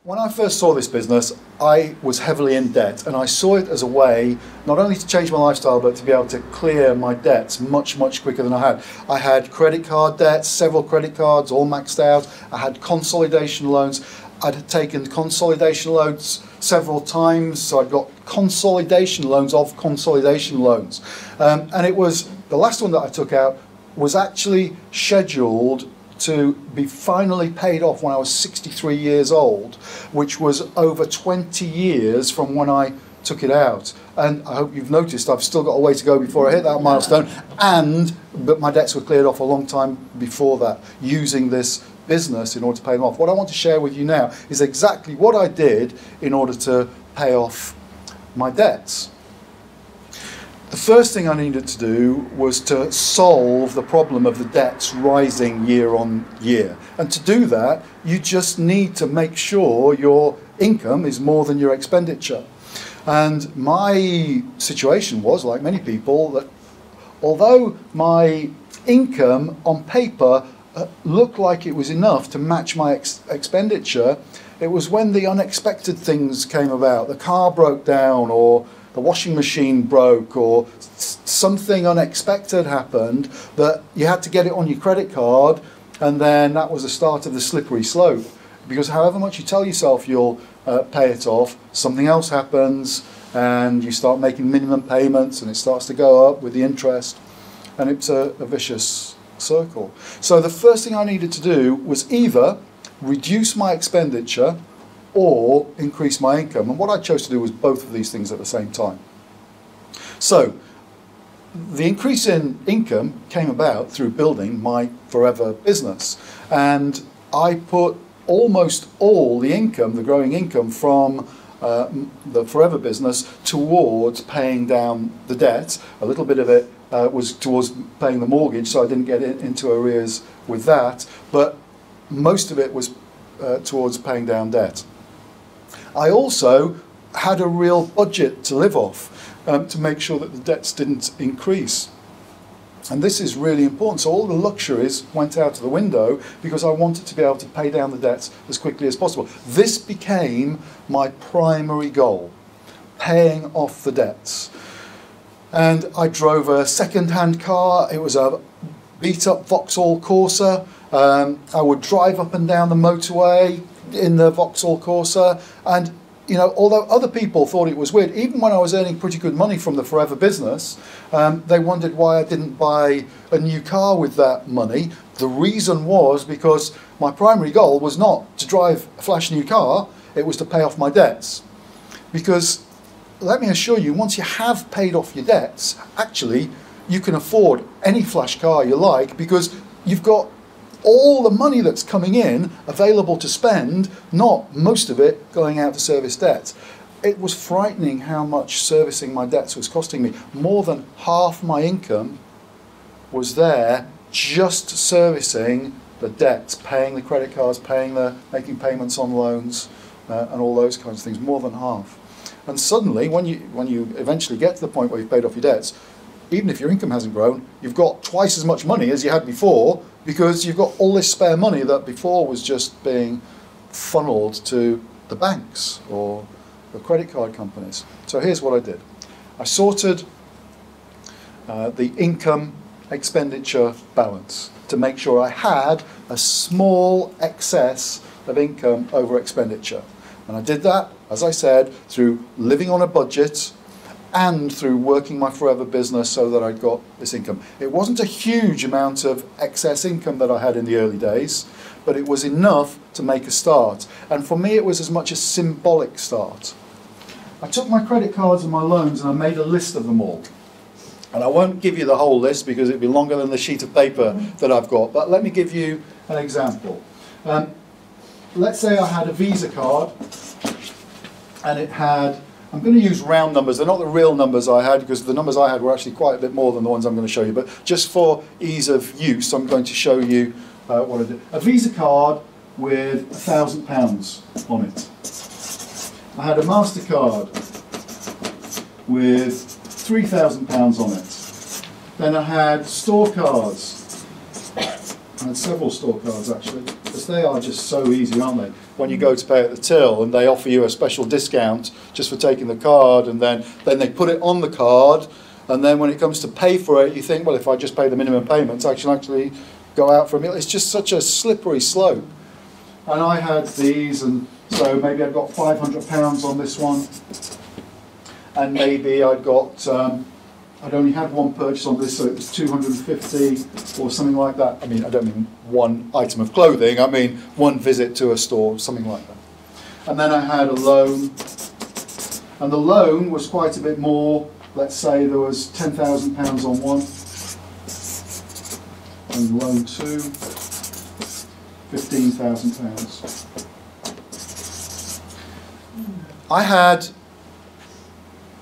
When I first saw this business, I was heavily in debt, and I saw it as a way not only to change my lifestyle, but to be able to clear my debts much, much quicker than I had. I had credit card debts, several credit cards, all maxed out. I had consolidation loans. I'd taken consolidation loans several times, so I'd got consolidation loans of consolidation loans. And it was, the last one that I took out was actually scheduled to be finally paid off when I was 63 years old, which was over 20 years from when I took it out. And I hope you've noticed I've still got a way to go before I hit that milestone, but my debts were cleared off a long time before that, using this business in order to pay them off. What I want to share with you now is exactly what I did in order to pay off my debts. The first thing I needed to do was to solve the problem of the debts rising year on year. And to do that, you just need to make sure your income is more than your expenditure. And my situation was, like many people, that although my income on paper looked like it was enough to match my expenditure, it was when the unexpected things came about. The car broke down, or the washing machine broke, or something unexpected happened that you had to get it on your credit card, and then that was the start of the slippery slope. Because however much you tell yourself you'll pay it off, something else happens and you start making minimum payments and it starts to go up with the interest, and it's a vicious circle. So the first thing I needed to do was either reduce my expenditure or increase my income. And what I chose to do was both of these things at the same time. So the increase in income came about through building my forever business. And I put almost all the income, the growing income from the forever business, towards paying down the debt. A little bit of it was towards paying the mortgage, so I didn't get into arrears with that. But most of it was towards paying down debt. I also had a real budget to live off to make sure that the debts didn't increase. And this is really important. So all the luxuries went out of the window because I wanted to be able to pay down the debts as quickly as possible. This became my primary goal, paying off the debts. And I drove a second-hand car. It was a beat-up Vauxhall Corsa. I would drive up and down the motorway in the Vauxhall Corsa, and you know, although other people thought it was weird, even when I was earning pretty good money from the forever business, they wondered why I didn't buy a new car with that money. The reason was because my primary goal was not to drive a flash new car, it was to pay off my debts. Because let me assure you, once you have paid off your debts, actually you can afford any flash car you like, because you've got all the money that's coming in available to spend, not most of it going out to service debts. It was frightening how much servicing my debts was costing me. More than half my income was there just servicing the debts, paying the credit cards, making payments on loans, and all those kinds of things. More than half. And suddenly, when you eventually get to the point where you've paid off your debts, even if your income hasn't grown, you've got twice as much money as you had before, because you've got all this spare money that before was just being funneled to the banks or the credit card companies. So here's what I did. I sorted the income expenditure balance to make sure I had a small excess of income over expenditure. And I did that, as I said, through living on a budget and through working my forever business so that I got this income. It wasn't a huge amount of excess income that I had in the early days, but it was enough to make a start. And for me, it was as much a symbolic start. I took my credit cards and my loans and I made a list of them all. And I won't give you the whole list because it'd be longer than the sheet of paper that I've got, but let me give you an example. Let's say I had a Visa card and it had, I'm going to use round numbers. They're not the real numbers I had, because the numbers I had were actually quite a bit more than the ones I'm going to show you. But just for ease of use, I'm going to show you what I did. A Visa card with £1,000 on it. I had a MasterCard with £3,000 on it. Then I had store cards. I had several store cards actually. because they are just so easy, aren't they? When you go to pay at the till and they offer you a special discount just for taking the card, and then they put it on the card, and then when it comes to pay for it, you think, well, if I just pay the minimum payments, I can actually go out for a meal. It's just such a slippery slope. And I had these, and so maybe I've got £500 on this one, and maybe I'd got, I'd only had one purchase on this, so it was 250 or something like that. I mean, I don't mean one item of clothing, I mean one visit to a store, something like that. And then I had a loan, and the loan was quite a bit more. Let's say there was £10,000 on one, and loan two, £15,000. I had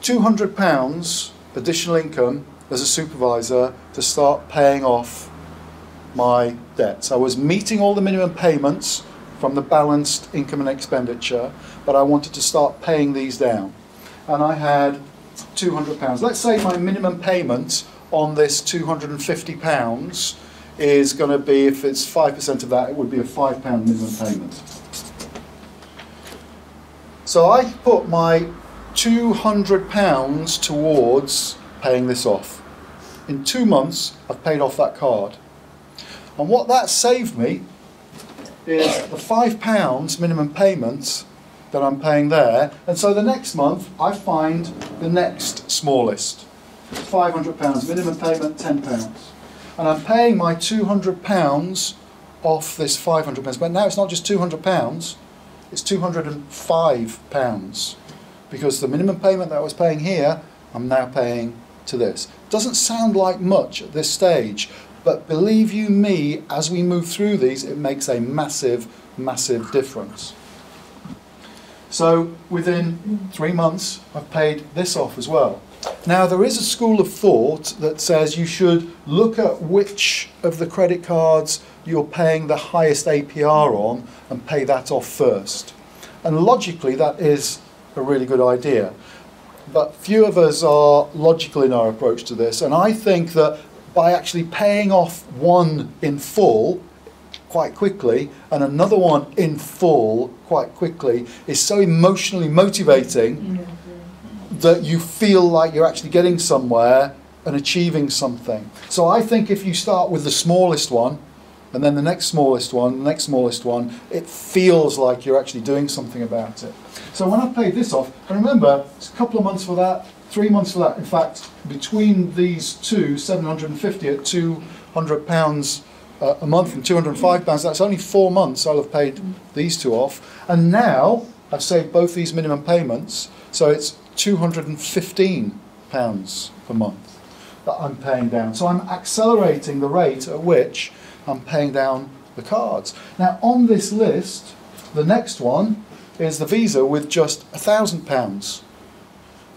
£200 additional income as a supervisor to start paying off my debts. I was meeting all the minimum payments from the balanced income and expenditure, but I wanted to start paying these down. And I had £200. Let's say my minimum payment on this £250 is going to be, if it's 5% of that, it would be a £5 minimum payment. So I put my £200 towards paying this off. In 2 months, I've paid off that card. And what that saved me is the £5 minimum payment that I'm paying there. And so the next month, I find the next smallest. £500 minimum payment, £10. And I'm paying my £200 off this £500. But now it's not just £200, it's £205. Because the minimum payment that I was paying here, I'm now paying to this. Doesn't sound like much at this stage, but believe you me, as we move through these, it makes a massive, massive difference. So within 3 months, I've paid this off as well. Now, there is a school of thought that says you should look at which of the credit cards you're paying the highest APR on and pay that off first. And logically, that is a really good idea. But few of us are logical in our approach to this, and I think that by actually paying off one in full quite quickly and another one in full quite quickly is so emotionally motivating that you feel like you're actually getting somewhere and achieving something. So I think if you start with the smallest one, and then the next smallest one, the next smallest one, it feels like you're actually doing something about it. So when I paid this off, and remember, it's a couple of months for that, 3 months for that. In fact, between these two, 750 at £200 a month and £205, that's only 4 months I'll have paid these two off. And now I've saved both these minimum payments, so it's £215 per month that I'm paying down. So I'm accelerating the rate at which I'm paying down the cards. Now on this list, the next one is the Visa with just £1,000.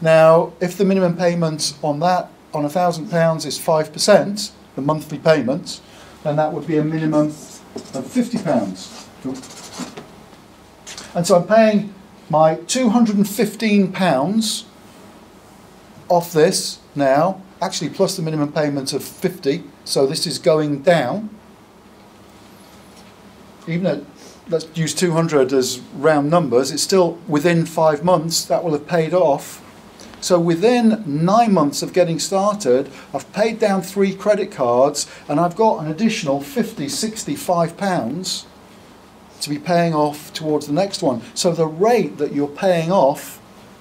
Now, if the minimum payment on that, on £1,000 is 5%, the monthly payment, then that would be a minimum of £50. And so I'm paying my £215 off this now, actually plus the minimum payment of 50, so this is going down. Even at, let's use 200 as round numbers, it's still within 5 months that will have paid off. So within 9 months of getting started, I've paid down 3 credit cards and I've got an additional £50, £65 to be paying off towards the next one. So the rate that you're paying off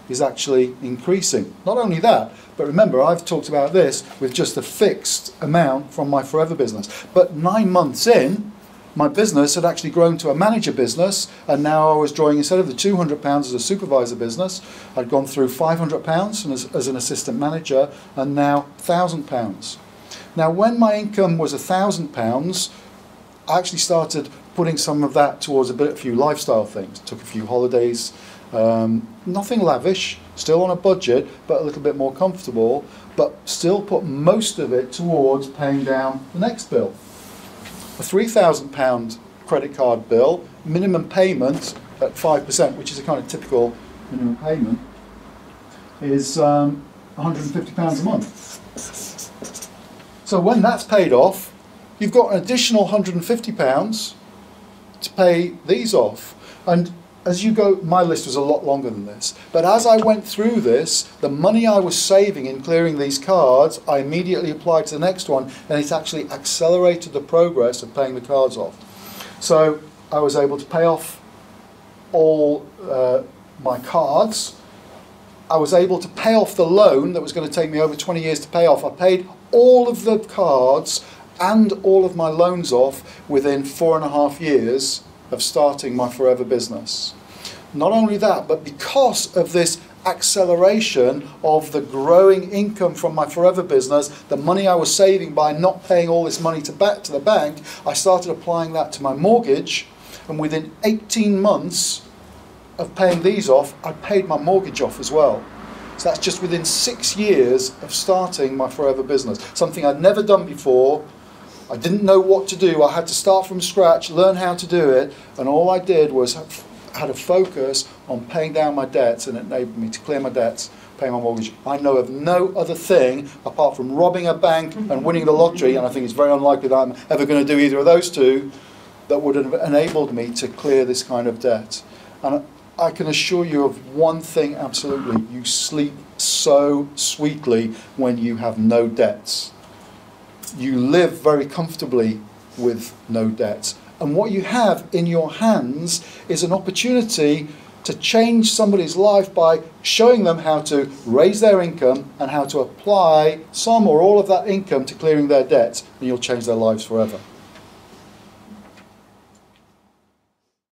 is actually increasing. Not only that, but remember, I've talked about this with just a fixed amount from my Forever business. But 9 months in, my business had actually grown to a manager business, and now I was drawing, instead of the £200 as a supervisor business, I'd gone through £500 as an assistant manager, and now £1,000. Now when my income was £1,000, I actually started putting some of that towards a few lifestyle things. Took a few holidays, nothing lavish, still on a budget, but a little bit more comfortable, but still put most of it towards paying down the next bill. A £3,000 credit card bill, minimum payment at 5%, which is a kind of typical minimum payment, is £150 a month. So when that's paid off, you've got an additional £150 pay these off. And as you go, my list was a lot longer than this, but as I went through this, the money I was saving in clearing these cards, I immediately applied to the next one, and it actually accelerated the progress of paying the cards off. So I was able to pay off all my cards. I was able to pay off the loan that was going to take me over 20 years to pay off. I paid all of the cards and all of my loans off within 4.5 years of starting my forever business. Not only that, but because of this acceleration of the growing income from my forever business, the money I was saving by not paying all this money to the bank, I started applying that to my mortgage, and within 18 months of paying these off, I paid my mortgage off as well. So that's just within 6 years of starting my forever business. Something I'd never done before. I didn't know what to do. I had to start from scratch, learn how to do it, and all I did was had a focus on paying down my debts, and it enabled me to clear my debts, pay my mortgage. I know of no other thing apart from robbing a bank and winning the lottery, and I think it's very unlikely that I'm ever going to do either of those two, that would have enabled me to clear this kind of debt. And I can assure you of one thing absolutely: you sleep so sweetly when you have no debts. You live very comfortably with no debts. And what you have in your hands is an opportunity to change somebody's life by showing them how to raise their income and how to apply some or all of that income to clearing their debts, and you'll change their lives forever.